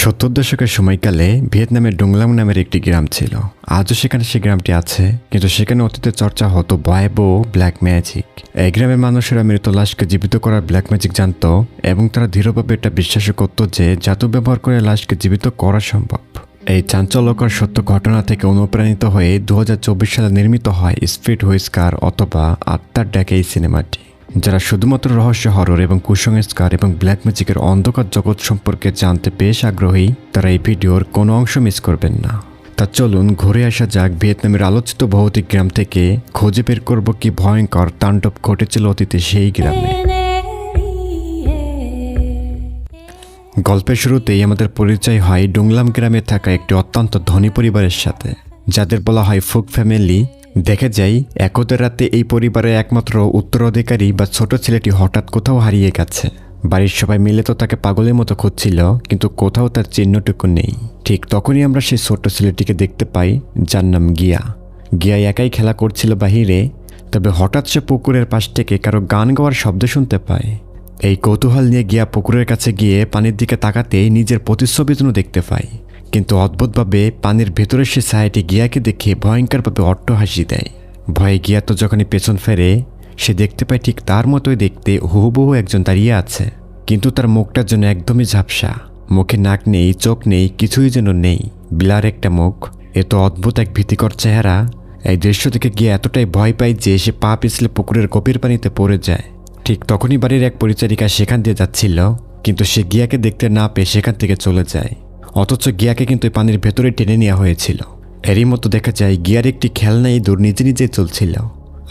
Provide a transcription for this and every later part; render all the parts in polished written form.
70 দশকের সময়কালে ভিয়েতনামের ডুংলাং নামের একটি গ্রাম ছিল। আজও সেখানে সেই গ্রামটি আছে, কিন্তু সেখানে অতীতে চর্চা হতো ভয়াবহ ব্ল্যাক ম্যাজিক। এই গ্রামের মানুষেরা মৃত লাশকে জীবিত করার ব্ল্যাক ম্যাজিক জানত এবং তারা দৃঢ়ভাবে এটা বিশ্বাস করত যে জাদু ব্যবহার করে লাশকে জীবিত করা সম্ভব। এই চাঞ্চল্যকর সত্য ঘটনা থেকে অনুপ্রাণিত হয়ে 2024 সালে নির্মিত হয় স্পিরিট হুইস্কার অথবা আত্মার ডাকে এই সিনেমাটি। যারা শুধুমাত্র রহস্য, হরর এবং কুসংস্কার এবং ব্ল্যাক ম্যাজিকের অন্ধকার জগৎ সম্পর্কে জানতে বেশ আগ্রহী, তারা এই ভিডিওর কোনো অংশ মিস করবেন না। তা চলুন ঘুরে আসা যাক ভিয়েতনামের আলোচিত ভৌতিক গ্রাম থেকে, খুঁজে বের করব কি ভয়ঙ্কর তাণ্ডব ঘটেছিল অতীতে সেই গ্রামে। গল্পের শুরুতেই আমাদের পরিচয় হয় ডুংলাম গ্রামে থাকা একটি অত্যন্ত ধনী পরিবারের সাথে, যাদের বলা হয় ফুক ফ্যামিলি। দেখা যায় একদের রাতে এই পরিবারের একমাত্র উত্তরাধিকারী বা ছোট ছেলেটি হঠাৎ কোথাও হারিয়ে গেছে। বাড়ির সবাই মিলে তো তাকে পাগলের মতো খুঁজছিল, কিন্তু কোথাও তার চিহ্নটুকু নেই। ঠিক তখনই আমরা সেই ছোট্ট ছেলেটিকে দেখতে পাই, যার নাম গিয়া। গিয়া একাই খেলা করছিল বাহিরে, তবে হঠাৎ সে পুকুরের পাশ থেকে কারো গান গাওয়ার শব্দ শুনতে পায়। এই কৌতূহল নিয়ে গিয়া পুকুরের কাছে গিয়ে পানির দিকে তাকাতেই নিজের প্রতিচ্ছবি যেন দেখতে পায়, কিন্তু অদ্ভুতভাবে পানির ভেতরে সে ছায়াটি গিয়াকে দেখে ভয়ঙ্করভাবে অট্টহাসি দেয়। ভয়ে গিয়া তো যখনই পেছন ফেরে, সে দেখতে পায় ঠিক তার মতোই দেখতে হুবহু একজন দাঁড়িয়ে আছে, কিন্তু তার মুখটার জন্য একদমই ঝাপসা। মুখে নাক নেই, চোখ নেই, কিছুই যেন নেই, বিলার একটা মুখ। এত অদ্ভুত এক ভীতিকর চেহারা। এই দৃশ্য থেকে গিয়া এতটাই ভয় পায় যে সে পা পিছলে পুকুরের গভীর পানিতে পড়ে যায়। ঠিক তখনই বাড়ির এক পরিচারিকা সেখান দিয়ে যাচ্ছিল, কিন্তু সে গিয়াকে দেখতে না পেয়ে সেখান থেকে চলে যায়। অথচ গিয়াকে কিন্তু পানির ভেতরে টেনে নেওয়া হয়েছিল। এরই মতো দেখা যায় গিয়ার একটি খেলনা ইঁদুর নিজে নিজেই চলছিল।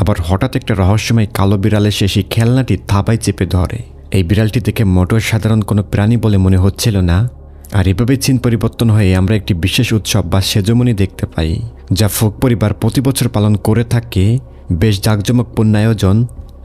আবার হঠাৎ একটা রহস্যময় কালো বিড়াল এসে সেই খেলনাটি থাবায় চেপে ধরে। এই বিড়ালটি দেখে মোটর সাধারণ কোনো প্রাণী বলে মনে হচ্ছিল না। আর এভাবেই চিন পরিবর্তন হয়ে আমরা একটি বিশেষ উৎসব বা সেজমনি দেখতে পাই, যা ফুক পরিবার প্রতি বছর পালন করে থাকে। বেশ জাঁকজমকপূর্ণ আয়োজন।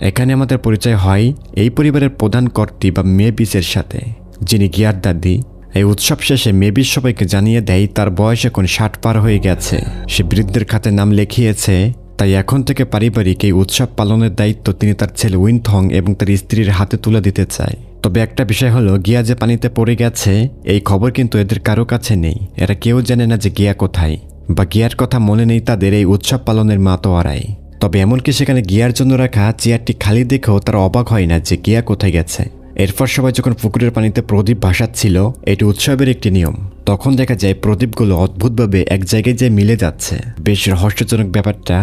এখানে আমাদের পরিচয় হয় এই পরিবারের প্রধান কর্ত্রী বা মেবিসের সাথে, যিনি গিয়ার দাদি। এই উৎসব শেষে মেবিস সবাইকে জানিয়ে দেয় তার বয়স এখন 60 পার হয়ে গেছে। সে বৃদ্ধের খাতে নাম লিখিয়েছে, তাই এখন থেকে পারিবারিক এই উৎসব পালনের দায়িত্ব তিনি তার ছেলে উইনথং এবং তার স্ত্রীর হাতে তুলে দিতে চায়। তবে একটা বিষয় হলো, গিয়া যে পানিতে পড়ে গেছে এই খবর কিন্তু এদের কারো কাছে নেই। এরা কেউ জানে না যে গিয়া কোথায়, বা গিয়ার কথা মনে নেই তাদের এই উৎসব পালনের মাতোয়ারায়। তবে এমনকি সেখানে গিয়ার জন্য রাখা চেয়ারটি খালি দেখেও তারা অবাক হয় না যে গিয়া কোথায় গেছে। এরপর সবাই যখন পুকুরের পানিতে প্রদীপ ভাসাচ্ছিল, এটি উৎসবের একটি নিয়ম, তখন দেখা যায় প্রদীপগুলো অদ্ভুতভাবে এক জায়গায় যে মিলে যাচ্ছে। বেশ রহস্যজনক ব্যাপারটা,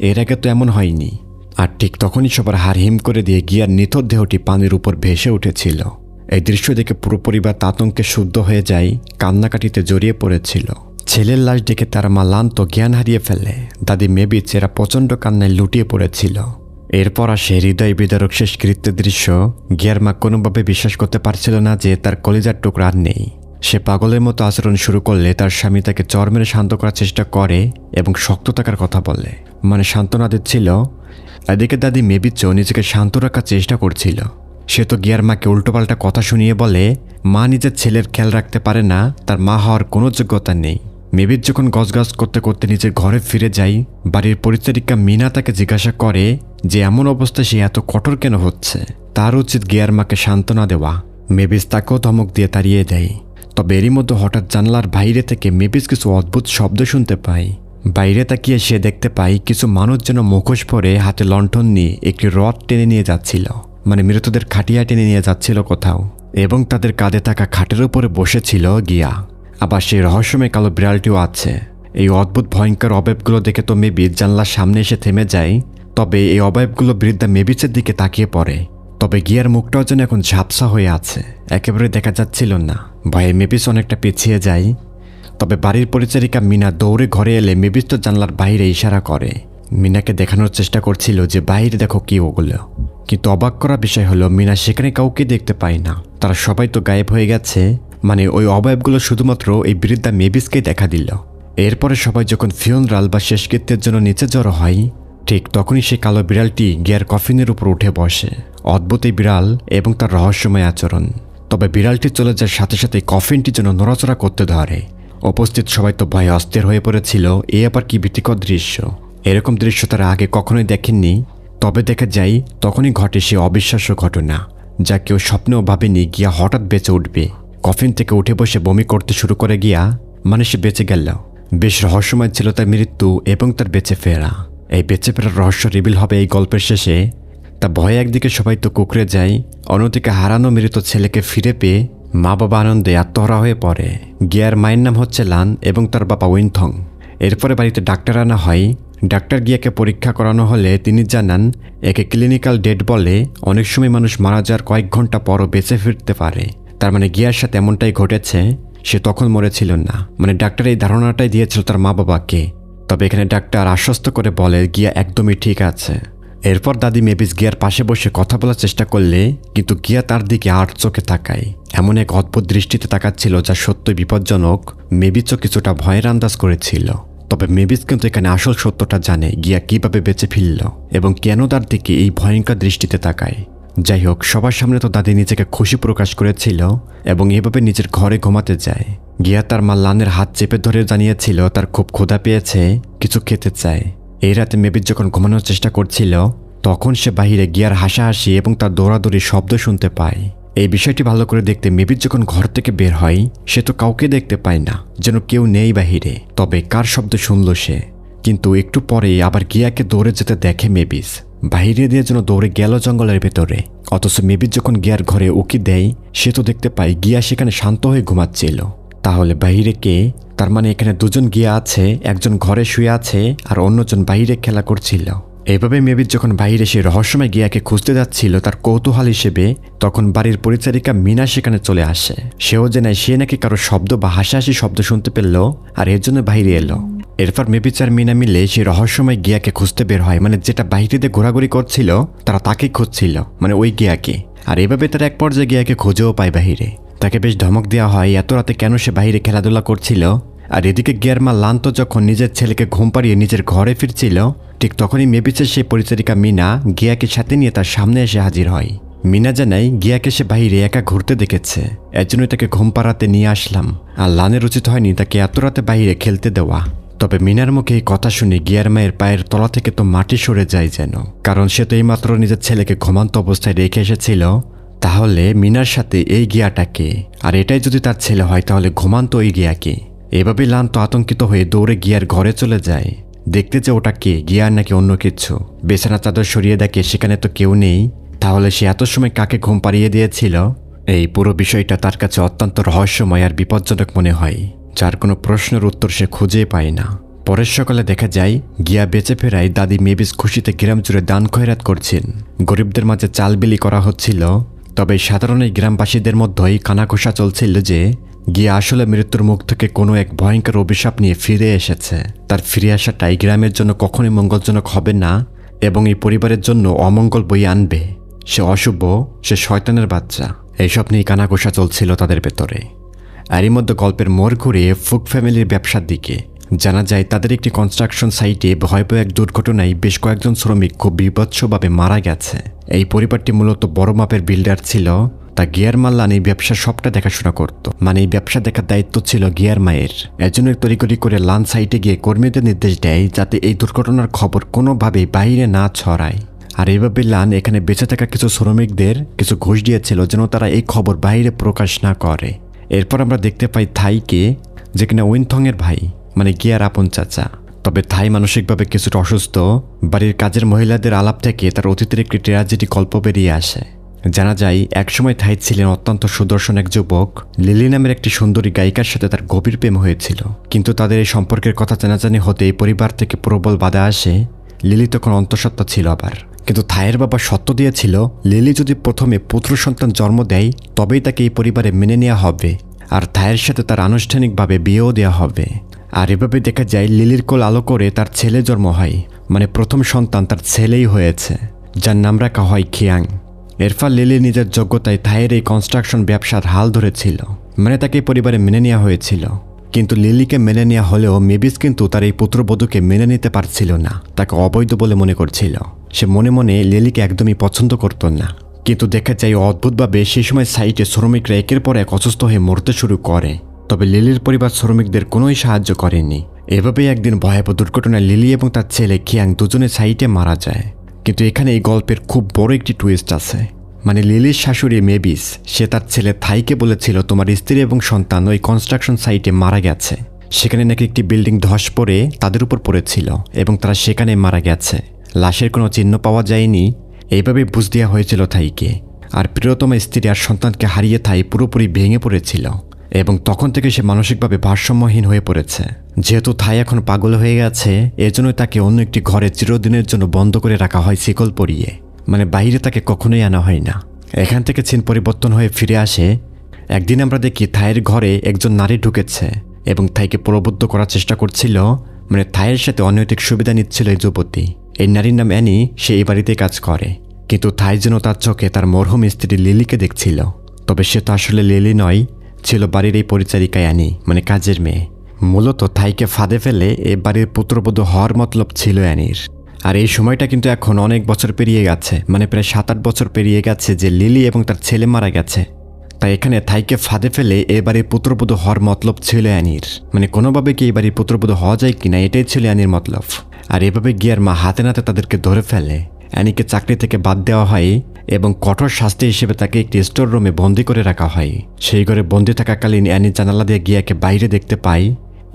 এর আগে তো এমন হয়নি। আর ঠিক তখনই সবার হাড় হিম করে দিয়ে গিয়ার নিথর দেহটি পানির উপর ভেসে উঠেছিল। এই দৃশ্য দেখে পুরো পরিবার আতঙ্কে শুদ্ধ হয়ে যায়, কান্নাকাটিতে জড়িয়ে পড়েছিল। ছেলের লাশ দেখে তার মা লান্ত জ্ঞান হারিয়ে ফেলে। দাদি মেবিচ এরা প্রচণ্ড কান্নায় লুটিয়ে পড়েছিল। এরপর আসে হৃদয় বিদারক শেষ কৃত্যের দৃশ্য। গিয়ার মা কোনোভাবে বিশ্বাস করতে পারছিল না যে তার কলিজার টুকরা আর নেই। সে পাগলের মতো আচরণ শুরু করলে তার স্বামী তাকে চর মেরে শান্ত করার চেষ্টা করে এবং শক্ত থাকার কথা বলে, মানে সান্ত্বনা দিচ্ছিল। এদিকে দাদি মেবিচও নিজেকে শান্ত রাখার চেষ্টা করছিল। সে তো গিয়ার মাকে উল্টোপাল্টা কথা শুনিয়ে বলে মা নিজের ছেলের খেয়াল রাখতে পারে না, তার মা হওয়ার কোনো যোগ্যতা নেই। মেবিচ যখন গজগজ করতে করতে নিজের ঘরে ফিরে যায়, বাড়ির পরিচারিকা মিনা তাকে জিজ্ঞাসা করে যে এমন অবস্থায় সে এত কঠোর কেন হচ্ছে, তার উচিত গিয়ার মাকে সান্ত্বনা দেওয়া। মেবিচ তাকেও ধমক দিয়ে তাড়িয়ে দেয়। তবে এরই মধ্যে হঠাৎ জানলার বাইরে থেকে মেবিচ কিছু অদ্ভুত শব্দ শুনতে পায়। বাইরে তাকিয়ে সে দেখতে পায় কিছু মানুষ যেন মুখোশ পরে হাতে লণ্ঠন নিয়ে একটি রড টেনে নিয়ে যাচ্ছিল, মানে মৃতদের খাটিয়া টেনে নিয়ে যাচ্ছিল কোথাও, এবং তাদের কাঁধে থাকা খাটের উপরে বসেছিল গিয়া। আবার সেই রহস্যময় কালো বিড়ালটিও আছে। এই অদ্ভুত ভয়ঙ্কর অবয়বগুলো দেখে তো মেবিচ জানলার সামনে এসে থেমে যায়। তবে এই অবয়বগুলো বৃদ্ধা মেবিচের দিকে তাকিয়ে পড়ে। তবে গিয়ার মুখটাও যেন এখন ঝাপসা হয়ে আছে, একেবারে দেখা যাচ্ছিল না। ভয়ে মেবিচ অনেকটা পিছিয়ে যায়। তবে বাড়ির পরিচারিকা মিনা দৌড়ে ঘরে এলে মেবিচ তো জানলার বাইরে ইশারা করে। মিনাকে দেখানোর চেষ্টা করছিল যে বাইরে দেখো কি ওগুলো, কিন্তু অবাক করা বিষয় হলো মিনা সেখানে কাউকে দেখতে পায় না। তারা সবাই তো গায়েব হয়ে গেছে, মানে ওই অবয়বগুলো শুধুমাত্র এই বৃদ্ধা মেবিচকেই দেখা দিল। এরপরে সবাই যখন ফিউনারাল বা শেষকৃত্যের জন্য নিচে জড়ো হয়, ঠিক তখনই সেই কালো বিড়ালটি গিয়ার কফিনের উপর উঠে বসে। অদ্ভুত এই বিড়াল এবং তার রহস্যময় আচরণ। তবে বিড়ালটি চলে যাওয়ার সাথে সাথে কফিনটি যেন নড়াচড়া করতে ধরে। উপস্থিত সবাই তো ভয়ে অস্থির হয়ে পড়েছিল, এ আবার কি ভীতিকর দৃশ্য। এরকম দৃশ্য তারা আগে কখনোই দেখেননি। তবে দেখা যায় তখনই ঘটে সে অবিশ্বাস্য ঘটনা, যা কেউ স্বপ্নেও ভাবেনি গিয়া হঠাৎ বেঁচে উঠবে। কফিন থেকে উঠে বসে বমি করতে শুরু করে গিয়া মানে সে বেঁচে গেল। বেশ রহস্যময় ছিল তার মৃত্যু এবং তার বেঁচে ফেরা। এই বেঁচে ফেরার রহস্য রিভিল হবে এই গল্পের শেষে। তা ভয়ে একদিকে সবাই তো কুঁকড়ে যায়, অন্যদিকে হারানো মৃত ছেলেকে ফিরে পেয়ে মা বাবা আনন্দে আত্মহারা হয়ে পড়ে। গিয়ার মায়ের নাম হচ্ছে লান এবং তার বাবা উইনথং। এরপরে বাড়িতে ডাক্তার আনা হয়। ডাক্তার গিয়াকে পরীক্ষা করানো হলে তিনি জানান একে ক্লিনিক্যাল ডেড বলে, অনেক সময় মানুষ মারা যাওয়ার কয়েক ঘন্টা পরও বেঁচে ফিরতে পারে। তার মানে গিয়ার সাথে এমনটাই ঘটেছে, সে তখন মরেছিল না। মানে ডাক্তার এই ধারণাটাই দিয়েছিল তার মা বাবাকে। তবে এখানে ডাক্তার আশ্বস্ত করে বলে গিয়া একদমই ঠিক আছে। এরপর দাদি মেভিস গিয়ার পাশে বসে কথা বলার চেষ্টা করলে কিন্তু গিয়া তার দিকে আর চোখে তাকায়। এমন এক অদ্ভুত দৃষ্টিতে তাকাচ্ছিল যা সত্যই বিপজ্জনক। মেভিসও কিছুটা ভয়ের আন্দাজ করেছিল। তবে মেভিস কিন্তু এখানে আসল সত্যটা জানে, গিয়া কিভাবে বেঁচে ফিরল এবং কেন তার দিকে এই ভয়ঙ্কর দৃষ্টিতে তাকায়। যাই হোক, সবার সামনে তো দাদি নিজেকে খুশি প্রকাশ করেছিল এবং এভাবে নিজের ঘরে ঘুমাতে যায়। গিয়া তার মা লানের হাত চেপে ধরে জানিয়েছিল তার খুব ক্ষুধা পেয়েছে, কিছু খেতে চায়। এই রাতে মেভিস যখন ঘুমানোর চেষ্টা করছিল তখন সে বাহিরে গিয়ার হাসাহাসি এবং তার দৌড়াদৌড়ি শব্দ শুনতে পায়। এই বিষয়টি ভালো করে দেখতে মেভিস যখন ঘর থেকে বের হয় সে তো কাউকে দেখতে পায় না, যেন কেউ নেই বাহিরে। তবে কার শব্দ শুনল সে? কিন্তু একটু পরেই আবার গিয়াকে দৌড়ে যেতে দেখে মেভিস। বাহিরে দিয়ে যেন দৌড়ে গেল জঙ্গলের ভেতরে। অথচ মেভিস যখন গিয়ার ঘরে উকি দেয় সে তো দেখতে পায় গিয়া সেখানে শান্ত হয়ে ঘুমাচ্ছিল। তাহলে বাহিরে কে? তার মানে এখানে দুজন গিয়া আছে, একজন ঘরে শুয়ে আছে আর অন্যজন বাহিরে খেলা করছিল। এভাবে মেভিস যখন বাইরে সে রহস্যময় গিয়াকে খুঁজতে যাচ্ছিল তার কৌতূহল হিসেবে, তখন বাড়ির পরিচারিকা মিনা সেখানে চলে আসে। সেও জানায় সে নাকি কারো শব্দ বা হাসাহাসি শব্দ শুনতে পেল আর এর জন্য বাইরে এলো। এরপর মেভিস আর মিনা মিলে সেই রহস্যময় গিয়াকে খুঁজতে বের হয়। মানে যেটা বাইরেতে ঘোরাঘুরি করছিল তারা তাকে খুঁজছিল, মানে ওই গিয়াকে। আর এভাবে তারা এক পর্যায়ে গিয়াকে খুঁজেও পায় বাহিরে। তাকে বেশ ধমক দেওয়া হয় এত রাতে কেন সে বাইরে খেলাধুলা করছিল। আর এদিকে গিয়ার মা লান্ত যখন নিজের ছেলেকে ঘুম পাড়িয়ে নিজের ঘরে ফিরছিল ঠিক তখনই মেভিসের সেই পরিচারিকা মিনা গিয়াকে সাথে নিয়ে তার সামনে এসে হাজির হয়। মিনা জানায় গিয়াকে সে বাইরে একা ঘুরতে দেখেছে, এর জন্যই তাকে ঘুম পাড়াতে নিয়ে আসলাম। আর লানের উচিত হয়নি তাকে এত রাতে বাইরে খেলতে দেওয়া। তবে মিনার মুখে এই কথা শুনে গিয়ার মায়ের পায়ের তলা থেকে তো মাটি সরে যায় যেন, কারণ সে তো এইমাত্র নিজের ছেলেকে ঘুমান্ত অবস্থায় রেখে এসেছিল। তাহলে মিনার সাথে এই গিয়াটাকে, আর এটাই যদি তার ছেলে হয় তাহলে ঘুমান্ত ওই গিয়াকে। এভাবে লান তো আতঙ্কিত হয়ে দৌড়ে গিয়ার ঘরে চলে যায় দেখতে যে ওটা কে, গিয়ার নাকি অন্য কিছু। বিছানা চাদর সরিয়ে দেখে সেখানে তো কেউ নেই। তাহলে সে এত সময় কাকে ঘুম পাড়িয়ে দিয়েছিল? এই পুরো বিষয়টা তার কাছে অত্যন্ত রহস্যময় আর বিপজ্জনক মনে হয়, যার কোনো প্রশ্নের উত্তর সে খুঁজে পায় না। পরের সকালে দেখা যায় গিয়া বেঁচে ফেরায় দাদি মেভিস খুশিতে গ্রাম জুড়ে দান খয়রাত করছেন। গরিবদের মাঝে চাল বিলি করা হচ্ছিল। তবে সাধারণ এই গ্রামবাসীদের মধ্যেই কানাঘোষা চলছিল যে গিয়া আসলে মৃত্যুর মুখ থেকে কোনো এক ভয়ঙ্কর অভিশাপ নিয়ে ফিরে এসেছে। তার ফিরে আসাটা এই গ্রামের জন্য কখনোই মঙ্গলজনক হবে না এবং এই পরিবারের জন্য অমঙ্গল বই আনবে। সে অশুভ, সে শয়তানের বাচ্চা। এইসব নিয়ে কানাঘোষা চলছিল তাদের ভেতরে। এরই মধ্যে গল্পের মোড় ঘুরে ফুক ফ্যামিলির ব্যবসার দিকে। জানা যায় তাদের একটি কনস্ট্রাকশন সাইটে ভয়াবহ এক দুর্ঘটনায় বেশ কয়েকজন শ্রমিক খুব বিভৎসভাবে মারা গেছে। এই পরিবারটি মূলত বড় মাপের বিল্ডার ছিল। তা গিয়ার মা লান এই ব্যবসা সবটা দেখাশোনা করত, মানে এই ব্যবসা দেখার দায়িত্ব ছিল গিয়ার মায়ের। এজন্য তড়িঘড়ি করে লান সাইটে গিয়ে কর্মীদের নির্দেশ দেয় যাতে এই দুর্ঘটনার খবর কোনোভাবেই বাইরে না ছড়ায়। আর এইভাবে লান এখানে বেঁচে থাকা কিছু শ্রমিকদের কিছু ঘুষ দিয়েছিল যেন তারা এই খবর বাইরে প্রকাশ না করে। এরপর আমরা দেখতে পাই থাইকে, যে কিনা উইনথংয়ের ভাই, মানে গিয়ার আপন চাচা। তবে থাই মানসিকভাবে কিছুটা অসুস্থ। বাড়ির কাজের মহিলাদের আলাপ থেকে তার অতীতের একটি ট্র্যাজেডি গল্প বেরিয়ে আসে। জানা যায় একসময় থাই ছিলেন অত্যন্ত সুদর্শন এক যুবক। লিলি নামের একটি সুন্দরী গায়িকার সাথে তার গভীর প্রেম হয়েছিল। কিন্তু তাদের এই সম্পর্কের কথা জানাজানি হতে এই পরিবার থেকে প্রবল বাধা আসে। লিলি তখন অন্তঃসত্ত্বা ছিল আবার। কিন্তু থাইয়ের বাবা সত্য দিয়েছিল লিলি যদি প্রথমে পুত্র সন্তান জন্ম দেয় তবেই তাকে এই পরিবারে মেনে নেওয়া হবে আর থাইয়ের সাথে তার আনুষ্ঠানিকভাবে বিয়েও দেওয়া হবে। আর এভাবে দেখা যায় লিলির কোল আলো করে তার ছেলে জন্ম হয়, মানে প্রথম সন্তান তার ছেলেই হয়েছে, যার নাম রাখা হয় খিয়াং। এরপর লিলি নিজের যোগ্যতায় থাইয়ের এই কনস্ট্রাকশন ব্যবসার হাল ধরেছিল, মানে তাকে পরিবারে মেনে নেওয়া হয়েছিল। কিন্তু লিলিকে মেনে নেওয়া হলেও মেভিস কিন্তু তার এই পুত্রবধূকে মেনে নিতে পারছিল না, তাকে অবৈধ বলে মনে করছিল। সে মনে মনে লিলিকে একদমই পছন্দ করত না। কিন্তু দেখা যায় অদ্ভুতভাবে সেই সময় সাইটে শ্রমিকরা একের পর এক অসুস্থ হয়ে মরতে শুরু করে। তবে লিলির পরিবার শ্রমিকদের কোনোই সাহায্য করেনি। এভাবেই একদিন ভয়াবহ দুর্ঘটনায় লিলি এবং তার ছেলে খিয়াং দুজনে সাইটে মারা যায়। কিন্তু এখানে এই গল্পের খুব বড় একটি টুইস্ট আছে। মানে লিলির শাশুড়ি মেবিস সে তার ছেলে থাইকে বলেছিল তোমার স্ত্রী এবং সন্তান ওই কনস্ট্রাকশন সাইটে মারা গেছে। সেখানে নাকি একটি বিল্ডিং ধস পড়ে তাদের উপর পড়েছিল এবং তারা সেখানে মারা গেছে। লাশের কোনো চিহ্ন পাওয়া যায়নি। এইভাবে বুঝ দেওয়া হয়েছিল থাইকে। আর প্রিয়তমা স্ত্রী আর সন্তানকে হারিয়ে থাই পুরোপুরি ভেঙে পড়েছিল এবং তখন থেকে সে মানসিকভাবে ভারসাম্যহীন হয়ে পড়েছে। যেহেতু থাই এখন পাগল হয়ে গেছে এজন্যই তাকে অন্য একটি ঘরে চিরদিনের জন্য বন্ধ করে রাখা হয় শিকল পরিয়ে। মানে বাইরে তাকে কখনোই আনা হয় না। এখান থেকে সিন পরিবর্তন হয়ে ফিরে আসে। একদিন আমরা দেখি থাইয়ের ঘরে একজন নারী ঢুকেছে এবং থাইকে প্রবুদ্ধ করার চেষ্টা করছিল। মানে থাইয়ের সাথে অনৈতিক সুবিধা নিচ্ছিল এই যুবতী। এই নারীর নাম অ্যানি, সে এই বাড়িতে কাজ করে। কিন্তু থাই যেন তার চোখে তার মরহুম স্ত্রী লিলিকে দেখছিল। তবে সে তো আসলে লিলি নয়, ছিল বাড়ির এই পরিচারিকা অ্যানি, মানে কাজের মেয়ে। মূলত থাইকে ফাঁদে ফেলে এ বাড়ির পুত্রবধূ হওয়ার মতলব ছিল অ্যানির। আর এই সময়টা কিন্তু এখন অনেক বছর পেরিয়ে গেছে, মানে প্রায় 7-8 বছর পেরিয়ে গেছে যে লিলি এবং তার ছেলে মারা গেছে। তাই এখানে থাইকে ফাঁদে ফেলে এ বাড়ির পুত্রবধূ হওয়ার মতলব ছিল অ্যানির। মানে কোনোভাবে কি এই বাড়ির পুত্রবধূ হওয়া যায় কিনা এটাই ছিল অ্যানির মতলব। আর এভাবে গিয়ার মা হাতে নাতে তাদেরকে ধরে ফেলে। অ্যানিকে চাকরি থেকে বাদ দেওয়া হয় এবং কঠোর শাস্তি হিসেবে তাকে একটি স্টোর রুমে বন্দি করে রাখা হয়। সেই ঘরে বন্দি থাকাকালীন অ্যানি জানালা দিয়ে গিয়াকে বাইরে দেখতে পায়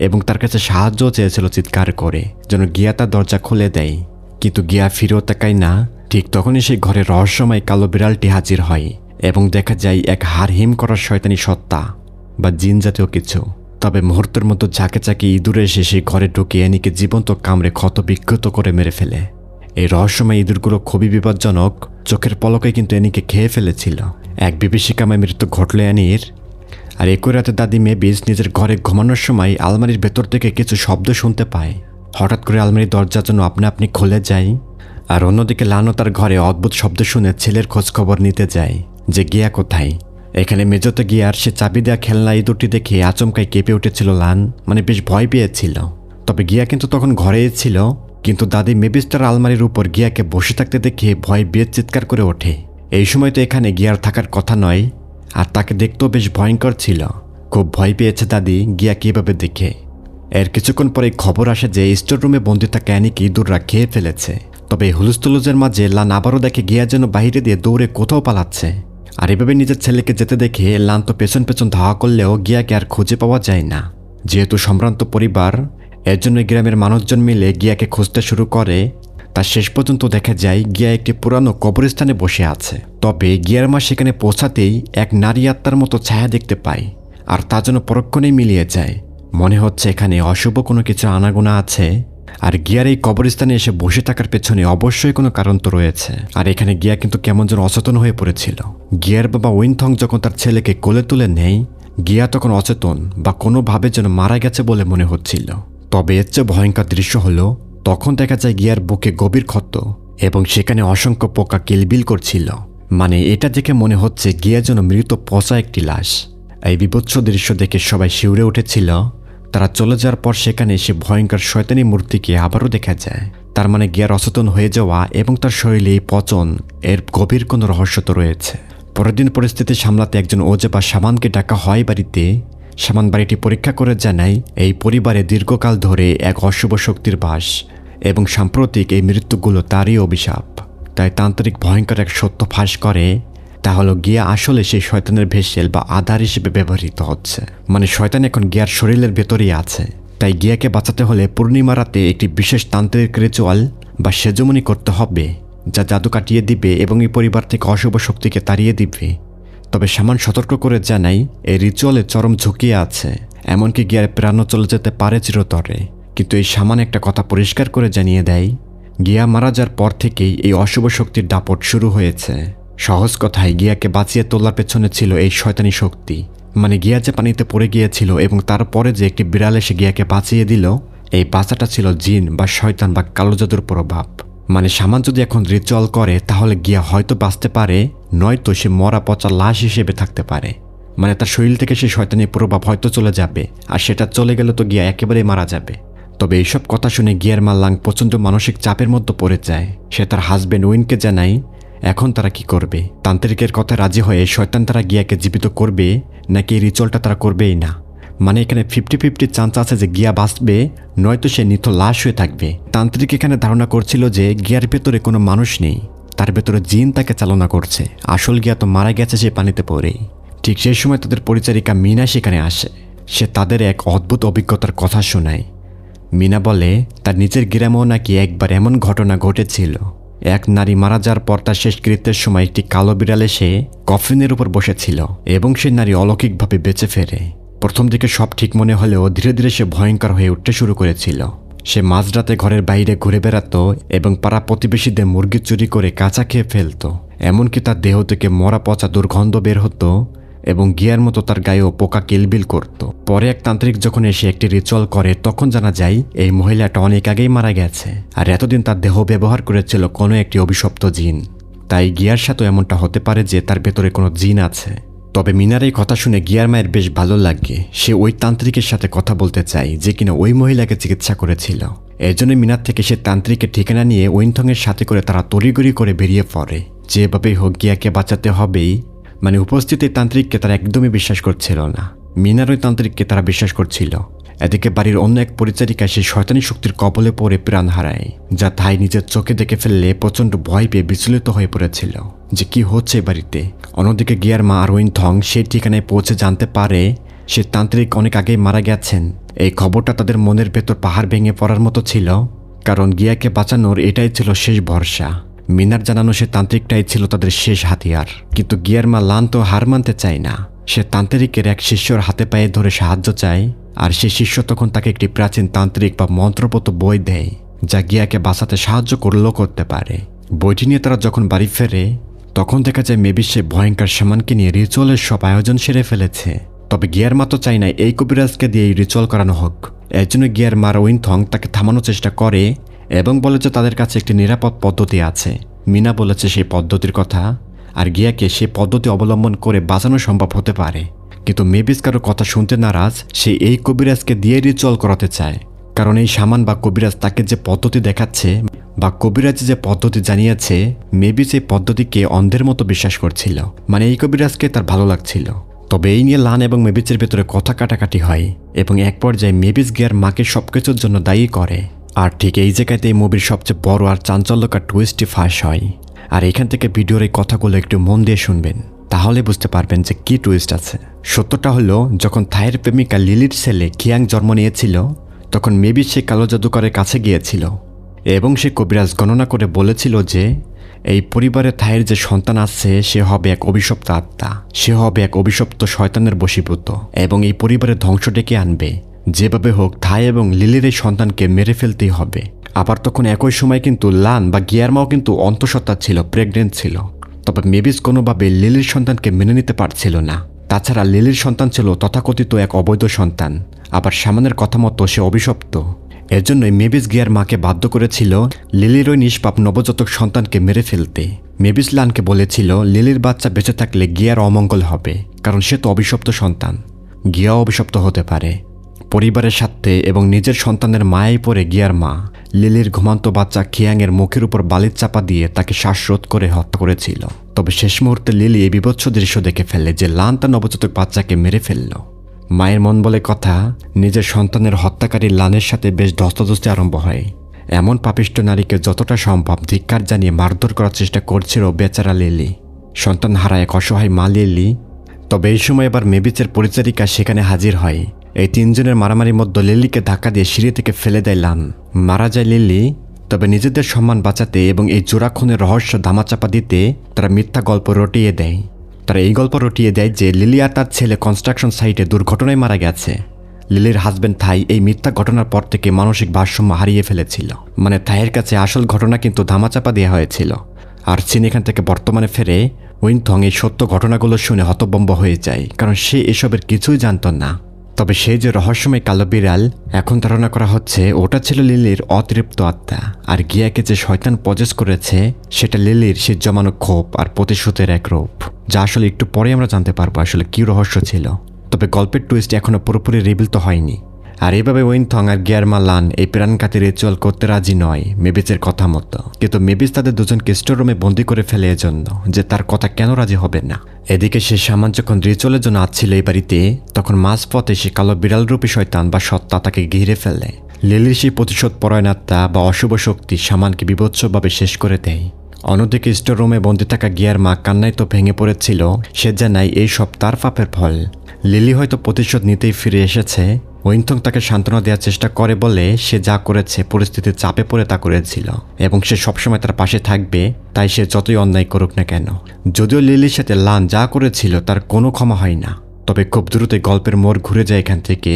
এবং তার কাছে সাহায্য চেয়েছিল চিৎকার করে, যেন গিয়া তার দরজা খুলে দেয়। কিন্তু গিয়া ফিরেও তাকায় না। ঠিক তখনই সেই ঘরে রহস্যময় কালো বিড়ালটি হাজির হয় এবং দেখা যায় এক হাড় হিম করার শয়তানি সত্তা বা জিন জাতীয় কিছু। তবে মুহূর্তের মতো ঝাঁকে ঝাঁকে ইঁদুরে এসে সেই ঘরে ঢুকে অ্যানিকে জীবন্ত কামড়ে ক্ষত বিক্ষত করে মেরে ফেলে। এই রহস্যময় ইঁদুরগুলো খুবই বিপজ্জনক। চোখের পলকে কিন্তু অ্যানিকে খেয়ে ফেলেছিল। এক বিভীষিকাময় মৃত্যু ঘটল অ্যানির। আর একই রাতে দাদি মেবিস নিজের ঘরে ঘুমানোর সময় আলমারির ভেতর থেকে কিছু শব্দ শুনতে পায়। হঠাৎ করে আলমারির দরজা যেন আপনি খুলে যায়। আর অন্যদিকে লানও তার ঘরে অদ্ভুত শব্দ শুনে ছেলের খোঁজ খবর নিতে যায় যে গিয়া কোথায়। এখানে মেজোতে গিয়ার সে চাবি দেওয়া খেলনা ইঁদুরটি দেখে আচমকায় কেঁপে উঠেছিল লান, মানে বেশ ভয় পেয়েছিল। তবে গিয়া কিন্তু তখন ঘরেই ছিল। কিন্তু দাদি মেবিস তার আলমারির উপর গিয়াকে বসে থাকতে দেখে ভয় পেয়ে চিৎকার করে ওঠে। এই সময় তো এখানে গিয়ার থাকার কথা নয়, আর তাকে দেখতেও বেশ ভয়ঙ্কর ছিল। খুব ভয় পেয়েছে দাদি গিয়া কীভাবে দেখে। এর কিছুক্ষণ পরে খবর আসে যে স্টোর রুমে বন্দি থাকা অ্যানিকে ইঁদুররা খেয়ে ফেলেছে। তবে হুলস্থুলুজের মাঝে লান আবারও দেখে গিয়া যেন বাইরে দিয়ে দৌড়ে কোথাও পালাচ্ছে। আর এভাবে নিজের ছেলেকে যেতে দেখে লান তো পেছন পেছন ধাওয়া করলেও গিয়াকে আর খুঁজে পাওয়া যায় না। যেহেতু সম্ভ্রান্ত পরিবার, এর জন্য গ্রামের মানুষজন মিলে গিয়াকে খুঁজতে শুরু করে। তার শেষ পর্যন্ত দেখা যায় গিয়া একটি পুরানো কবরস্থানে বসে আছে। তবে গিয়ার মা সেখানে পৌঁছাতেই এক নারী আত্মার মতো ছায়া দেখতে পায়। আর তা যেন পরক্ষণেই মিলিয়ে যায়। মনে হচ্ছে এখানে অশুভ কোনো কিছু আনাগোনা আছে। আর গিয়ার এই কবরস্থানে এসে বসে থাকার পেছনে অবশ্যই কোনো কারণ তো রয়েছে। আর এখানে গিয়া কিন্তু কেমন যেন অচেতন হয়ে পড়েছিল। গিয়ার বাবা উইনথং যখন তার ছেলেকে কোলে তুলে নেয়, গিয়া তখন অচেতন বা কোনোভাবে যেন মারা গেছে বলে মনে হচ্ছিল। তবে এর চেয়ে ভয়ঙ্কর দৃশ্য হলো তখন দেখা যায় গিয়ার বুকে গভীর ক্ষত এবং সেখানে অসংখ্য পোকা কিলবিল করছিল। মানে এটা দেখে মনে হচ্ছে গিয়া যেন মৃত পচা একটি লাশ। এই বিভৎস দৃশ্য দেখে সবাই শিউরে উঠেছিল। তারা চলে যাওয়ার পর সেখানে সে ভয়ঙ্কর শয়তানি মূর্তিকে আবারও দেখা যায়। তার মানে গিয়ার অচেতন হয়ে যাওয়া এবং তার শরীরে এই পচন, এর গভীর কোনো রহস্য তো রয়েছে। পরের দিন পরিস্থিতি সামলাতে একজন ওজে বা শামানকে ডাকা হয় বাড়িতে। শামান বাড়িটি পরীক্ষা করে জানায় এই পরিবারে দীর্ঘকাল ধরে এক অশুভ শক্তির বাস এবং সাম্প্রতিক এই মৃত্যুগুলো তারই অভিশাপ। তাই তান্ত্রিক ভয়ঙ্কর এক সত্য ফাঁস করে, তা হলো গিয়া আসলে সেই শয়তানের ভেসেল বা আধার হিসেবে ব্যবহৃত হচ্ছে। মানে শয়তান এখন গিয়ার শরীরের ভেতরেই আছে। তাই গিয়াকে বাঁচাতে হলে পূর্ণিমা রাতে একটি বিশেষ তান্ত্রিক রিচুয়াল বা সেজমনি করতে হবে, যা জাদু কাটিয়ে দিবে এবং এই পরিবার থেকে অশুভ শক্তিকে তাড়িয়ে দিবে। তবে শামান সতর্ক করে জানাই এই রিচুয়ালে চরম ঝুঁকি আছে, এমনকি গিয়ার প্রাণও চলে যেতে পারে চিরতরে। কিন্তু এই শামান একটা কথা পরিষ্কার করে জানিয়ে দেয়, গিয়া মারা যাওয়ার পর থেকেই এই অশুভ শক্তির দাপট শুরু হয়েছে। সহজ কথায় গিয়াকে বাঁচিয়ে তোলার পেছনে ছিল এই শয়তানি শক্তি। মানে গিয়া যে পানিতে পড়ে গিয়েছিল এবং তারপরে যে একটি বিড়াল এসে গিয়াকে বাঁচিয়ে দিল, এই বাঁচাটা ছিল জিন বা শয়তান বা কালো জাদুর প্রভাব। মানে শামান যদি এখন রিচুয়াল করে তাহলে গিয়া হয়তো বাঁচতে পারে, নয়তো সে মরা পচা লাশ হিসেবে থাকতে পারে। মানে তার শরীর থেকে সেই শয়তানি প্রভাব হয়তো চলে যাবে, আর সেটা চলে গেলে তো গিয়া একেবারেই মারা যাবে। তবে এইসব কথা শুনে গিয়ার মা লাং প্রচণ্ড মানসিক চাপের মধ্যে পড়ে যায়। সে তার হাজবেন্ড উইনকে জানায় এখন তারা কি করবে। তান্ত্রিকের কথা রাজি হয়ে শয়তান তারা গিয়াকে জীবিত করবে নাকি এই রিচুয়ালটা তারা করবেই না। মানে এখানে 50-50 চান্স আছে যে গিয়া বাঁচবে, নয়তো সে নিথ লাশ হয়ে থাকবে। তান্ত্রিক এখানে ধারণা করছিল যে গিয়ার ভেতরে কোনো মানুষ নেই, তার ভেতরে জিন তাকে চালনা করছে। আসল গিয়া তো মারা গেছে সে পানিতে পড়েই। ঠিক সেই সময় তাদের পরিচারিকা মিনা সেখানে আসে। সে তাদের এক অদ্ভুত অভিজ্ঞতার কথা শোনায়। মিনা বলে তার নিজের গ্রামেও নাকি একবার এমন ঘটনা ঘটেছিল। এক নারী মারা যাওয়ার পর তার শেষকৃত্যের সময় একটি কালো বিড়াল এসে কফিনের উপর বসেছিল এবং সেই নারী অলৌকিকভাবে বেঁচে ফেরে। প্রথম দিকে সব ঠিক মনে হলেও ধীরে ধীরে সে ভয়ঙ্কর হয়ে উঠতে শুরু করেছিল। সে মাঝরাতে ঘরের বাইরে ঘুরে বেড়াতো এবং পাড়া প্রতিবেশীদের মুরগি চুরি করে কাঁচা খেয়ে ফেলত। এমনকি তার দেহ থেকে মরা পচা দুর্গন্ধ বের হতো এবং গিয়ার মতো তার গায়েও পোকা কিলবিল করত। পরে এক তান্ত্রিক যখন এসে একটি রিচুয়াল করে তখন জানা যায় এই মহিলাটা অনেক আগেই মারা গেছে, আর এতদিন তার দেহ ব্যবহার করেছিল কোনো একটি অভিশপ্ত জিন। তাই গিয়ার সাথে এমনটা হতে পারে যে তার ভেতরে কোনো জিন আছে। তবে মিনার এই কথা শুনে গিয়ার মায়ের বেশ ভালো লাগে। সে ওই তান্ত্রিকের সাথে কথা বলতে চায় যে কিনা ওই মহিলাকে চিকিৎসা করেছিল। এর জন্য মিনার থেকে সে তান্ত্রিকের ঠিকানা নিয়ে ওইনথংয়ের সাথে করে তারা তড়িগড়ি করে বেরিয়ে পড়ে। যেভাবেই হোক গিয়াকে বাঁচাতে হবেই। উপস্থিত এই তান্ত্রিককে তারা একদমই বিশ্বাস করছিল না। মিনার ওই তান্ত্রিককে তারা বিশ্বাস করছিল। এদিকে বাড়ির অন্য এক পরিচারিকা সেই শয়তানি শক্তির কবলে পড়ে প্রাণ হারায়, যা তাই নিজের চোখে দেখে ফেললে প্রচণ্ড ভয় পেয়ে বিচলিত হয়ে পড়েছিল যে কি হচ্ছে বাড়িতে। অন্যদিকে গিয়ার মা আর ওইনথং সেই ঠিকানায় পৌঁছে জানতে পারে সে তান্ত্রিক অনেক আগেই মারা গেছেন। এই খবরটা তাদের মনের ভেতর পাহাড় ভেঙে পড়ার মতো ছিল, কারণ গিয়াকে বাঁচানোর এটাই ছিল শেষ ভরসা। মিনার জানানো সে তান্ত্রিকটাই ছিল তাদের শেষ হাতিয়ার। কিন্তু গিয়ার মা লান তো হার মানতে চায় না। সে তান্ত্রিকের এক শিষ্যর হাতে পায়ে ধরে সাহায্য চায়, আর সেই শিষ্য তখন তাকে একটি প্রাচীন তান্ত্রিক বা মন্ত্রপত বই দেয় যা গিয়াকে বাঁচাতে সাহায্য করলেও করতে পারে। বইটি নিয়ে তারা যখন বাড়ি ফেরে তখন দেখা যায় মেবি সে ভয়ঙ্কর শামানকে নিয়ে রিচুয়ালের সব আয়োজন সেরে ফেলেছে। তবে গিয়ার মা তো চায় না এই কবিরাজকে দিয়ে এই রিচুয়াল করানো হোক। এর জন্য গিয়ার মার ওইনথং তাকে থামানোর চেষ্টা করে এবং বলে যে তাদের কাছে একটি নিরাপদ পদ্ধতি আছে। মিনা বলেছে সেই পদ্ধতির কথা, আর গিয়াকে সেই পদ্ধতি অবলম্বন করে বাঁচানো সম্ভব হতে পারে। কিন্তু মেবিস কারো কথা শুনতে নারাজ। সে এই কবিরাজকে দিয়ে রিচুয়াল করাতে চায়, কারণ এই শামান বা কবিরাজ তাকে যে পদ্ধতি দেখাচ্ছে বা কবিরাজ যে পদ্ধতি জানিয়েছে, মেবি সেই পদ্ধতিকে অন্ধের মতো বিশ্বাস করছিল। এই কবিরাজকে তার ভালো লাগছিল। তবে এই নিয়ে লান এবং মেবিসের ভেতরে কথা কাটাকাটি হয় এবং এক পর্যায়ে মেবিস গিয়ার মাকে সবকিছুর জন্য দায়ী করে। আর ঠিক এই জায়গাতে এই মুভির সবচেয়ে বড় আর চাঞ্চল্যকর টুইস্টটি ফাঁস হয়। আর এখান থেকে ভিডিওর এই কথাগুলো একটু মন দিয়ে শুনবেন, তাহলে বুঝতে পারবেন যে কি টুইস্ট আছে। সত্যটা হলো, যখন থাইয়ের প্রেমিকা লিলির ছেলে কিয়াং জন্ম নিয়েছিল তখন মেবি সে কালো জাদুকরের কাছে গিয়েছিল এবং সে কবিরাজ গণনা করে বলেছিল যে এই পরিবারে থাইয়ের যে সন্তান আছে সে হবে এক অভিশপ্ত আত্মা, সে হবে এক অভিশপ্ত শয়তানের বশীভূত এবং এই পরিবারের ধ্বংস ডেকে আনবে। যেভাবে হোক থাই এবং লিলির এই সন্তানকে মেরে ফেলতেই হবে। আবার তখন একই সময় কিন্তু লান বা গিয়ারমাও কিন্তু অন্তঃসত্ত্বা ছিল, প্রেগনেন্ট ছিল। তবে মেবিস কোনোভাবে লিলির সন্তানকে মেনে নিতে পারছিল না। তাছাড়া লিলির সন্তান ছিল তথাকথিত এক অবৈধ সন্তান, আবার সামানের কথা মতো সে অভিশপ্ত। এর জন্যই মেবিস গিয়ার মাকে বাধ্য করেছিল লিলির ওই নিষ্পাপ নবজাতক সন্তানকে মেরে ফেলতে। মেবিস লানকে বলেছিল লিলির বাচ্চা বেঁচে থাকলে গিয়ার অমঙ্গল হবে, কারণ সে তো অভিশপ্ত সন্তান, গিয়াও অভিশপ্ত হতে পারে। পরিবারের স্বার্থে এবং নিজের সন্তানের মায়ায় পড়ে গিয়ার মা লিলির ঘুমান্ত বাচ্চা খিয়াংয়ের মুখের উপর বালির চাপা দিয়ে তাকে শ্বাসরোধ করে হত্যা করেছিল। তবে শেষ মুহূর্তে লিলি এই বিভৎস দৃশ্য দেখে ফেলে যে লান তার নবজাতক বাচ্চাকে মেরে ফেলল। মায়ের মন বলে কথা, নিজের সন্তানের হত্যাকারী লানের সাথে বেশ ধস্তাধস্তি আরম্ভ হয়। এমন পাপিষ্ট নারীকে যতটা সম্ভব ধিক্কার জানিয়ে মারধর করার চেষ্টা করছিল বেচারা লিলি, সন্তান হারা এক অসহায় মা লিলি। তবে এই সময় এবার মেবিসের পরিচারিকা সেখানে হাজির হয়। এই তিনজনের মারামারির মধ্যে লিলিকে ধাক্কা দিয়ে সিঁড়ি থেকে ফেলে দেয় লান। মারা যায় লিলি। তবে নিজেদের সম্মান বাঁচাতে এবং এই জোড়াক্ষণের রহস্য ধামাচাপা দিতে তারা মিথ্যা গল্প রটিয়ে দেয়। তারা এই গল্প রটিয়ে দেয় যে লিলি আর তার ছেলে কনস্ট্রাকশন সাইটে দুর্ঘটনায় মারা গেছে। লিলির হাজব্যান্ড থাই এই মিথ্যা ঘটনার পর থেকে মানসিক ভারসাম্য হারিয়ে ফেলেছিল। থাইয়ের কাছে আসল ঘটনা কিন্তু ধামাচাপা দেওয়া হয়েছিল। আর চীন এখান থেকে বর্তমানে ফেরে ওইনথং এই সত্য ঘটনাগুলো শুনে হতভম্ব হয়ে যায়, কারণ সে এসবের কিছুই জানত না। তবে সেই যে রহস্যময় কালো বিড়াল, এখন ধারণা করা হচ্ছে ওটা ছিল লিলির অতৃপ্ত আত্মা, আর গিয়াকে যে শয়তান পজেস করেছে সেটা লিলির সে জমানো ক্ষোভ আর প্রতিশোধের এক রূপ, যা আসলে একটু পরে আমরা জানতে পারবো আসলে কি রহস্য ছিল। তবে গল্পের টুইস্ট এখনো পুরোপুরি রিভিল তো হয়নি। আর এইভাবে ওইনথং আর গিয়ারমা লান এই প্রাণঘাতী রিচুয়াল করতে রাজি নয় মেবিসের কথা মতো। কিন্তু মেবিস তাদের দুজনকে স্টোর রুমে বন্দি করে ফেলে এজন্য যে তার কথা কেন রাজি হবে না। এদিকে সে সামান যখন রিচুয়ালের জন্য আসছিল এই বাড়িতে, তখন মাঝপথে সে কালো বিড়ালরূপী শয়তান বা সত্তা তাকে ঘিরে ফেলে। লিলির সেই প্রতিশোধ পরায়ণ আত্মা বা অশুভ শক্তি সামানকে বিভৎসভাবে শেষ করে দেয়। অন্যদিকে স্টোর রুমে বন্দি থাকা গিয়ার মা কান্নায় তো ভেঙে পড়েছিল। সে জানায় এইসব তার পাপের ফল। লিলি হয়তো প্রতিশোধ নিতেই ফিরে এসেছে। উইনথং তাকে সান্ত্বনা দেওয়ার চেষ্টা করে বলে সে যা করেছে পরিস্থিতির চাপে পড়ে তা করেছিল এবং সে সবসময় তার পাশে থাকবে, তাই সে যতই অন্যায় করুক না কেন। যদিও লিলির সাথে লান যা করেছিল তার কোনো ক্ষমা হয় না, তবে খুব দ্রুতই গল্পের মোড় ঘুরে যায় এখান থেকে।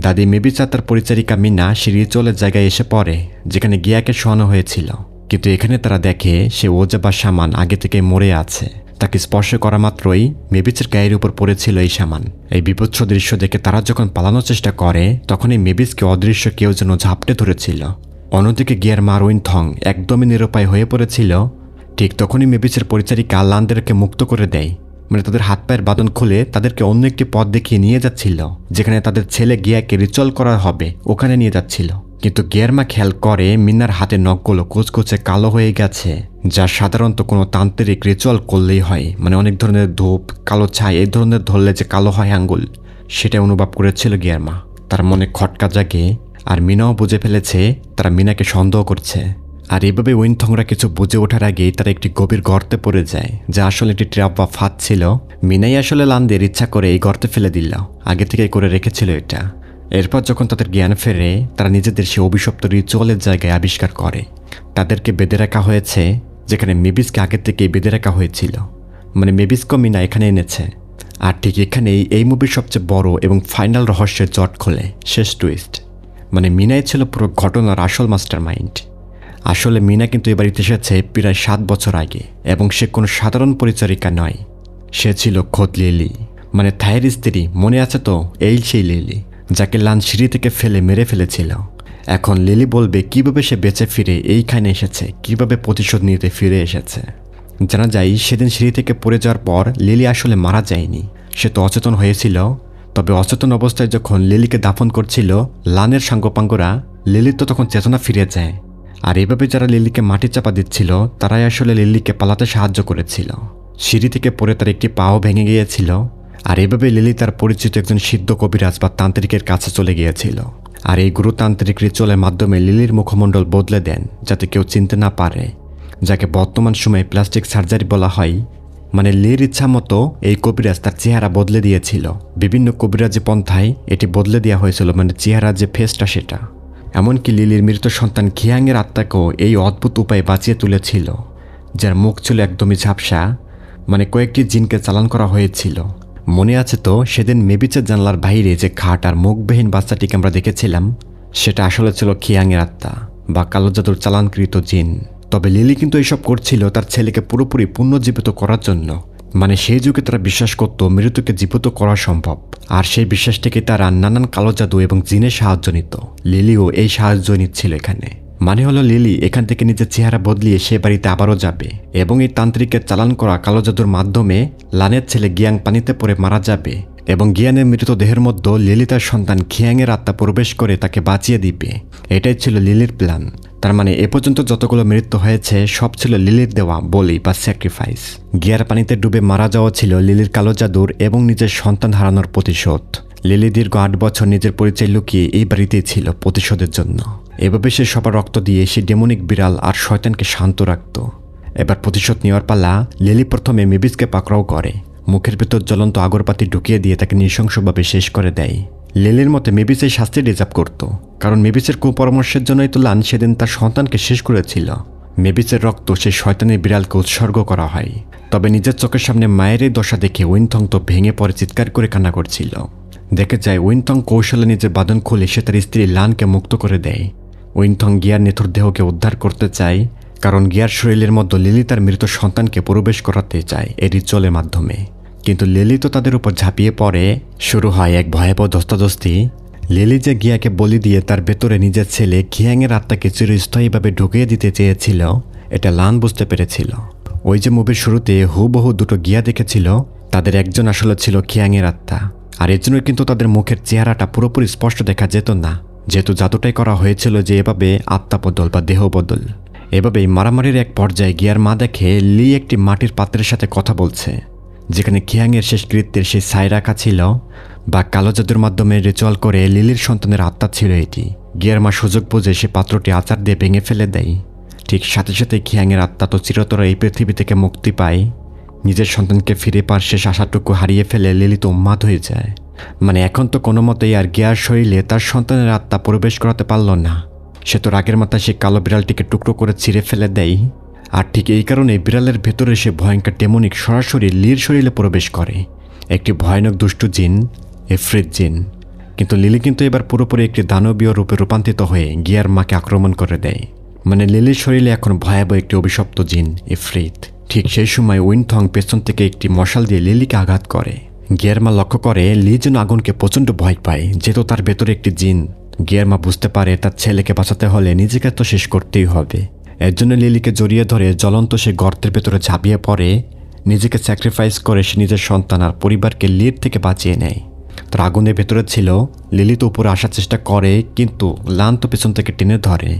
দাদি মেবিচা তার পরিচারিকা মিনা সে রিচুয়ালের জায়গায় এসে পড়ে যেখানে গিয়াকে শোয়ানো হয়েছিল, কিন্তু এখানে তারা দেখে সে ওজা বা সামান আগে থেকে মরে আছে। তাকে স্পর্শ করা মাত্রই মেবিচের গায়ের উপর পড়েছিল এই সামান। এই বিভৎস দৃশ্য দেখে তারা যখন পালানোর চেষ্টা করে তখনই মেবিচকে অদৃশ্য কেউ যেন ঝাপটে ধরেছিল। অন্যদিকে গিয়ার মা উইনথং একদমই নিরুপায় হয়ে পড়েছিল। ঠিক তখনই মেবিচের পরিচারিকা লানদেরকে মুক্ত করে দেয়, মানে তাদের হাত পায়ের বাঁধন খুলে তাদেরকে অন্য একটি পথ দেখিয়ে নিয়ে যাচ্ছিল যেখানে তাদের ছেলে গিয়াকে রিচুয়াল করা হবে, ওখানে নিয়ে যাচ্ছিল। কিন্তু গিয়ার মা খেয়াল করে মিনার হাতের নখগুলো কুচকুচে কালো হয়ে গেছে, যা সাধারণত কোনো তান্ত্রিক রিচুয়াল করলেই হয়, মানে অনেক ধরনের ধূপ, কালো ছাই এই ধরনের ধরলে যে কালো হয় আঙ্গুল, সেটা অনুভব করেছিল গিয়ার মা। তার মনে খটকা জাগে, আর মিনাও বুঝে ফেলেছে তারা মিনাকে সন্দেহ করছে। আর এভাবে উইনথংরা কিছু বুঝে ওঠার আগেই তারা একটি গভীর গর্তে পড়ে যায়, যা আসলে একটি ট্র্যাপ বা ফাঁদ ছিল। মিনাই আসলে লানদের ইচ্ছা করে এই গর্তে ফেলে দিল, আগে থেকেই করে রেখেছিল এটা। এরপর যখন তাদের জ্ঞান ফেরে তারা নিজেদের সে অভিশপ্ত রিচুয়ালের জায়গায় আবিষ্কার করে তাদেরকে বেঁধে রাখা হয়েছে, যেখানে মেবিসকে আগে থেকেই বেঁধে রাখা হয়েছিল, মানে মেবিসকে মিনা এখানে এনেছে। আর ঠিক এখানেই এই মুভির সবচেয়ে বড় এবং ফাইনাল রহস্যের জট খোলে, শেষ টুইস্ট। মানে মিনাই ছিল পুরো ঘটনার আসল মাস্টার মাইন্ড। আসলে মিনা কিন্তু এ বাড়িতে এসেছে প্রায় 7 বছর আগে, এবং সে কোনো সাধারণ পরিচারিকা নয়, সে ছিল খোদ লিলি, মানে থাইয়ের স্ত্রী। মনে আছে তো, এই সেই লিলি যাকে লান সিঁড়ি থেকে ফেলে মেরে ফেলেছিল। এখন লিলি বলবে কিভাবে সে বেঁচে ফিরে এইখানে এসেছে, কিভাবে প্রতিশোধ নিতে ফিরে এসেছে। জানা যায় সেদিন সিঁড়ি থেকে পড়ে যাওয়ার পর লিলি আসলে মারা যায়নি, সে তো অচেতন হয়েছিল। তবে অচেতন অবস্থায় যখন লিলিকে দাফন করছিল লানের সাঙ্গপাঙ্গরা, লিলির তো তখন চেতনা ফিরে যায়। আর এভাবে যারা লিলিকে মাটি চাপা দিচ্ছিল তারাই আসলে লিলিকে পালাতে সাহায্য করেছিল। সিঁড়ি থেকে পড়ে তার একটি পাও ভেঙে গিয়েছিল। আর এভাবে লিলি তার পরিচিত একজন সিদ্ধ কবিরাজ বা তান্ত্রিকের কাছে চলে গিয়েছিল। আর এই গুরুতান্ত্রিক রিচুয়ালের মাধ্যমে লিলির মুখমণ্ডল বদলে দেন যাতে কেউ চিনতে না পারে, যাকে বর্তমান সময়ে প্লাস্টিক সার্জারি বলা হয়। মানে লির ইচ্ছা মতো এই কবিরাজ তার চেহারা বদলে দিয়েছিল। বিভিন্ন কবিরাজি পন্থায় এটি বদলে দেওয়া হয়েছিল, মানে চেহারা যে ফেসটা সেটা। এমনকি লিলির মৃত সন্তান খিয়াংয়ের আত্মাকেও এই অদ্ভুত উপায়ে বাঁচিয়ে তুলেছিল, যার মুখ ছিল একদমই ঝাপসা, মানে কয়েকটি জিনকে চালান করা হয়েছিল। মনে আছে তো সেদিন মেবিচের জানলার বাইরে যে খাট আর মুখবিহীন বাচ্চাটিকে আমরা দেখেছিলাম, সেটা আসলে ছিল খিয়াংয়ের আত্মা বা কালো জাদুর চালানকৃত জিন। তবে লিলি কিন্তু এইসব করছিল তার ছেলেকে পুরোপুরি পুনর্জীবিত করার জন্য। মানে সেই যুগে তারা বিশ্বাস করত মৃত্যুকে জীবিত করা সম্ভব, আর সেই বিশ্বাস থেকে তারা নানান কালো জাদু এবং জিনের সাহায্য নিত। লিলিও এই সাহায্য নিচ্ছিল এখানে। মানে হলো লিলি এখান থেকে নিজের চেহারা বদলিয়ে সে বাড়িতে আবারও যাবে এবং এই তান্ত্রিকের চালান করা কালো জাদুর মাধ্যমে লানের ছেলে গিয়াং পানিতে পড়ে মারা যাবে, এবং গিয়ানের মৃতদেহের মধ্যে লিলি তার সন্তান খিয়াংয়ের আত্মা প্রবেশ করে তাকে বাঁচিয়ে দিবে। এটাই ছিল লিলির প্ল্যান। তার মানে এ পর্যন্ত যতগুলো মৃত্যু হয়েছে সব ছিল লিলির দেওয়া বলি বা স্যাক্রিফাইস। গিয়ার পানিতে ডুবে মারা যাওয়া ছিল লিলির কালো জাদুর এবং নিজের সন্তান হারানোর প্রতিশোধ। লিলি দীর্ঘ 8 বছর নিজের পরিচয় লুকিয়ে এই বাড়িতেই ছিল প্রতিশোধের জন্য। এভাবে সে সবার রক্ত দিয়ে সে ডেমনিক বিড়াল আর শয়তানকে শান্ত রাখত। এবার প্রতিশোধ নেওয়ার পালা। লিলি প্রথমে মেবিসকে পাকড়াও করে, মুখের ভেতর জ্বলন্ত আগরবাতি ঢুকিয়ে দিয়ে তাকে নৃশংসভাবে শেষ করে দেয়। লিলির মতে মেবিস এই শাস্তি ডিজার্ভ করত, কারণ মেবিসের কুপরামর্শের জন্যই তো লান সেদিন তার সন্তানকে শেষ করেছিল। মেবিসের রক্ত সেই শয়তানের বিড়ালকে উৎসর্গ করা হয়। তবে নিজের চোখের সামনে মায়ের এই দশা দেখে উইনথং তো ভেঙে পড়ে চিৎকার করে কান্না করছিল। দেখে যায় উইনথং কৌশলে নিজের বাঁধন খুলে সে তার স্ত্রী লানকে মুক্ত করে দেয়। উইনথং গিয়ার নিথর দেহকে উদ্ধার করতে চায়, কারণ গিয়ার শরীরের মধ্যে লিলি তার মৃত সন্তানকে প্রবেশ করাতে চায় এই রিচুয়ালের মাধ্যমে। কিন্তু লিলি তো তাদের উপর ঝাঁপিয়ে পড়ে। শুরু হয় এক ভয়াবহ ধস্তাধস্তি। লিলি যে গিয়াকে বলি দিয়ে তার ভেতরে নিজের ছেলে খিয়াংয়ের আত্মাকে চিরস্থায়ীভাবে ঢুকিয়ে দিতে চেয়েছিল, এটা লান বুঝতে পেরেছিল। ওই যে মুভির শুরুতে হুবহু দুটো গিয়া দেখেছিল, তাদের একজন আসলে ছিল খিয়াংয়ের আত্মা। আর এর জন্য কিন্তু তাদের মুখের চেহারাটা পুরোপুরি স্পষ্ট দেখা যেত না, যেহেতু জাদুটাই করা হয়েছিল যে এভাবে আত্মা বদল বা দেহ বদল। এভাবেই মারামারির এক পর্যায়ে গিয়ার মা দেখে লি একটি মাটির পাত্রের সাথে কথা বলছে, যেখানে খিয়াংয়ের শেষ কৃত্যের সেই ছাই রাখা ছিল, বা কালো জাদুর মাধ্যমে রিচুয়াল করে লিলির সন্তানের আত্মা ছিল এটি। গিয়ার মা সুযোগ বুঝে সে পাত্রটি আচার দিয়ে ভেঙে ফেলে দেয়। ঠিক সাথে সাথে খিয়াংয়ের আত্মা তো চিরতর এই পৃথিবী থেকে মুক্তি পায়। নিজের সন্তানকে ফিরে পাওয়ার শেষ আশাটুকু হারিয়ে ফেলে লিলি তো উন্মাদ হয়ে যায়। মানে এখন তো কোনো মতেই আর গিয়ার শরীরে তার সন্তানের আত্মা প্রবেশ করাতে পারল না। সে তো রাগের মাথায় সে কালো বিড়ালটিকে টুকরো করে ছিঁড়ে ফেলে দেয়। আর ঠিক এই কারণে বিড়ালের ভেতরে সে ভয়ঙ্কর ডেমনিক সরাসরি লির শরীরে প্রবেশ করে, একটি ভয়ানক দুষ্টু জিন, ইফরিত জিন। কিন্তু লিলি কিন্তু এবার পুরোপুরি একটি দানবীয় রূপে রূপান্তরিত হয়ে গিয়ার মাকে আক্রমণ করে দেয়। মানে লিলির শরীরে এখন ভয়াবহ একটি অভিশপ্ত জিন, ইফরিত। ঠিক সেই সময় উইনথং পেছন থেকে একটি মশাল দিয়ে লিলিকে আঘাত করে। গিয়ার মা লক্ষ্য করে লি যেন আগুনকে প্রচণ্ড ভয় পায়, যেহেতু তার ভেতরে একটি জিন। গিয়ার মা বুঝতে পারে তার ছেলেকে বাঁচাতে হলে নিজেকে তো শেষ করতেই হবে। এর জন্য লিলিকে জড়িয়ে ধরে জ্বলন্ত সে গর্তের ভেতরে ঝাঁপিয়ে পড়ে। নিজেকে স্যাক্রিফাইস করে সে নিজের সন্তান আর পরিবারকে লির থেকে বাঁচিয়ে নেয়। তার আগুনের ভেতরে ছিল, লিলি তো উপরে আসার চেষ্টা করে, কিন্তু লান তো পেছন থেকে টেনে ধরে।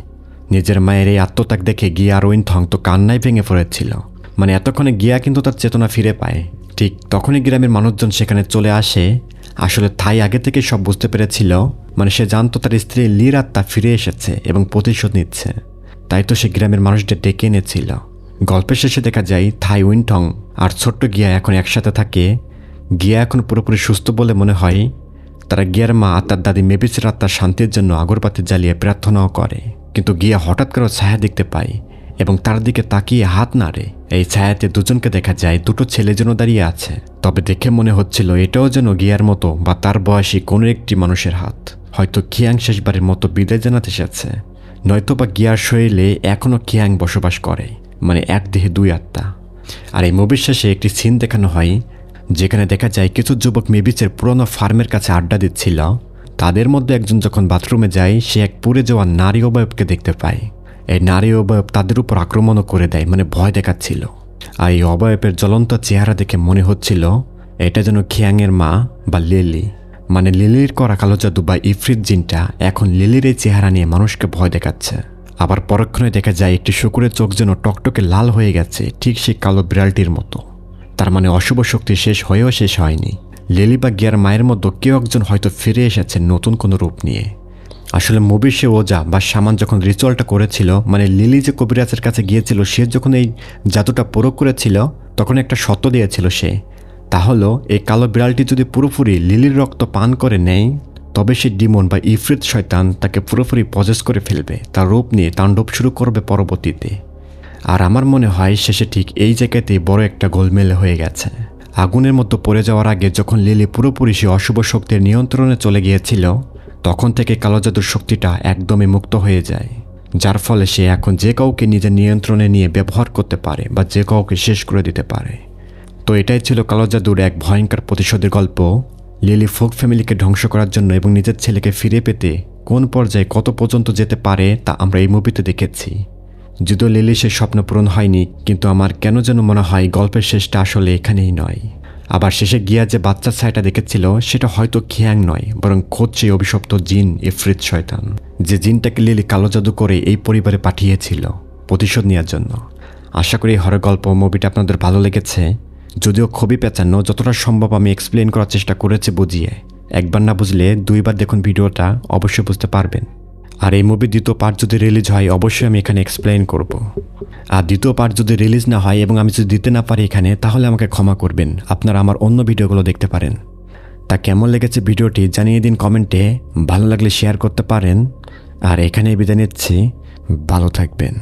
নিজের মায়ের এই আত্মত্যাগ দেখে গিয়া আর উইনথং তো কান্নায় ভেঙে পড়েছিল। মানে এতক্ষণে গিয়া কিন্তু তার চেতনা ফিরে পায়। ঠিক তখনই গ্রামের মানুষজন সেখানে চলে আসে। আসলে থাই আগে থেকে সব বুঝতে পেরেছিল। মানে সে জানতো তার স্ত্রী লির আত্মা ফিরে এসেছে এবং প্রতিশোধ নিচ্ছে। তাই তো সে গ্রামের মানুষদের ডেকে এনেছিল। গল্পের শেষে দেখা যায় থাই, উইনথং আর ছোট্ট গিয়া এখন একসাথে থাকে। গিয়া এখন পুরোপুরি সুস্থ বলে মনে হয়। তারা গিয়ার মা আর তার দাদি মেবিসের আত্মার শান্তির জন্য আগরবাতি জ্বালিয়ে প্রার্থনাও করে। কিন্তু গিয়া হঠাৎ করে ছায়া দেখতে পায় এবং তার দিকে তাকিয়ে হাত নাড়ে। এই ছায়াতে দুজনকে দেখা যায়, দুটো ছেলে যেন দাঁড়িয়ে আছে। তবে দেখে মনে হচ্ছিল এটাও যেন গিয়ার মতো বা তার বয়সী কোনো একটি মানুষের হাত। হয়তো খিয়াং শেষবারের মতো বিদায় জানাতে এসেছে, নয়তো বা গিয়ার শরীরে এখনও খিয়াং বসবাস করে। মানে এক দেহে দুই আত্মা। আর এই মুভির শেষে একটি সিন দেখানো হয়, যেখানে দেখা যায় কিছু যুবক মেবিসের পুরনো ফার্মের কাছে আড্ডা দিচ্ছিল। তাদের মধ্যে একজন যখন বাথরুমে যায়, সে এক পুড়ে যাওয়া নারী অবয়বকে দেখতে পায়। এই নারী অবয়ব তাদের উপর আক্রমণও করে দেয়, মানে ভয় দেখাচ্ছিল। আর এই অবয়বের জ্বলন্ত চেহারা দেখে মনে হচ্ছিল এটা যেন খিয়াংয়ের মা বা লিলি। মানে লিলির করা কালো জাদু বা ইফরিত জিনটা এখন লিলির এই চেহারা নিয়ে মানুষকে ভয় দেখাচ্ছে। আবার পরক্ষণে দেখা যায় একটি শুকুরের চোখ যেন টকটকে লাল হয়ে গেছে, ঠিক সেই কালো বিড়ালটির মতো। তার মানে অশুভ শক্তি শেষ হয়েও শেষ হয়নি। লিলি বা গিয়ার মায়ের মধ্যে কেউ একজন হয়তো ফিরে এসেছে নতুন কোনো রূপ নিয়ে। আসলে মুভির সে ওজা বা সামান যখন রিচুয়ালটা করেছিল, মানে লিলি যে কবিরাজের কাছে গিয়েছিল, সে যখন এই জাদুটা প্রয়োগ করেছিল তখন একটা শর্ত দিয়েছিল সে। তা হলো এই কালো বিড়ালটি যদি পুরোপুরি লিলির রক্ত পান করে নেয়, তবে সে ডিমন বা ইফরিত শয়তান তাকে পুরোপুরি পজেস করে ফেলবে, তার রূপ নিয়ে তাণ্ডব শুরু করবে পরবর্তীতে। আর আমার মনে হয় শেষে ঠিক এই জায়গাতেই বড় একটা গোলমেল হয়ে গেছে। আগুনের মধ্যে পড়ে যাওয়ার আগে যখন লিলি পুরোপুরি সে অশুভ শক্তির নিয়ন্ত্রণে চলে গিয়েছিল, তখন থেকে কালো জাদুর শক্তিটা একদমই মুক্ত হয়ে যায়, যার ফলে সে এখন যে কাউকে নিজের নিয়ন্ত্রণে নিয়ে ব্যবহার করতে পারে বা যে কাউকে শেষ করে দিতে পারে। তো এটাই ছিল কালো জাদুর এক ভয়ঙ্কর প্রতিশোধের গল্প। লিলি ফোক ফ্যামিলিকে ধ্বংস করার জন্য এবং নিজের ছেলেকে ফিরে পেতে কোন পর্যায়ে কত পর্যন্ত যেতে পারে তা আমরা এই মুভিতে দেখেছি। যদিও লিলি সে স্বপ্ন পূরণ হয়নি, কিন্তু আমার কেন যেন মনে হয় গল্পের শেষটা আসলে এখানেই নয়। আবার শেষে গিয়া যে বাচ্চার ছায়াটা দেখেছিল সেটা হয়তো খিয়াং নয়, বরং খোঁজ সেই অভিশপ্ত জিন, ইফরিত শয়তান, যে জিনটাকে লিলি কালো জাদু করে এই পরিবারে পাঠিয়েছিল প্রতিশোধ নেওয়ার জন্য। আশা করি এই হরর গল্প মুভিটা আপনাদের ভালো লেগেছে। যদিও খুবই পেঁচানো, যতটা সম্ভব আমি এক্সপ্লেন করার চেষ্টা করেছি বুঝিয়ে। একবার না বুঝলে দুইবার দেখুন ভিডিওটা, অবশ্যই বুঝতে পারবেন। আর এই মুভির দ্বিতীয় পার্ট যদি রিলিজ হয় অবশ্যই আমি এখানে এক্সপ্লেন করব। আর দ্বিতীয় পার্ট যদি রিলিজ না হয় এবং আমি যদি দিতে না পারি এখানে, তাহলে আমাকে ক্ষমা করবেন। আপনারা আমার অন্য ভিডিওগুলো দেখতে পারেন। তা কেমন লেগেছে ভিডিওটি জানিয়ে দিন কমেন্টে। ভালো লাগলে শেয়ার করতে পারেন। আর এখানেই বিদায় নিচ্ছি, ভালো থাকবেন।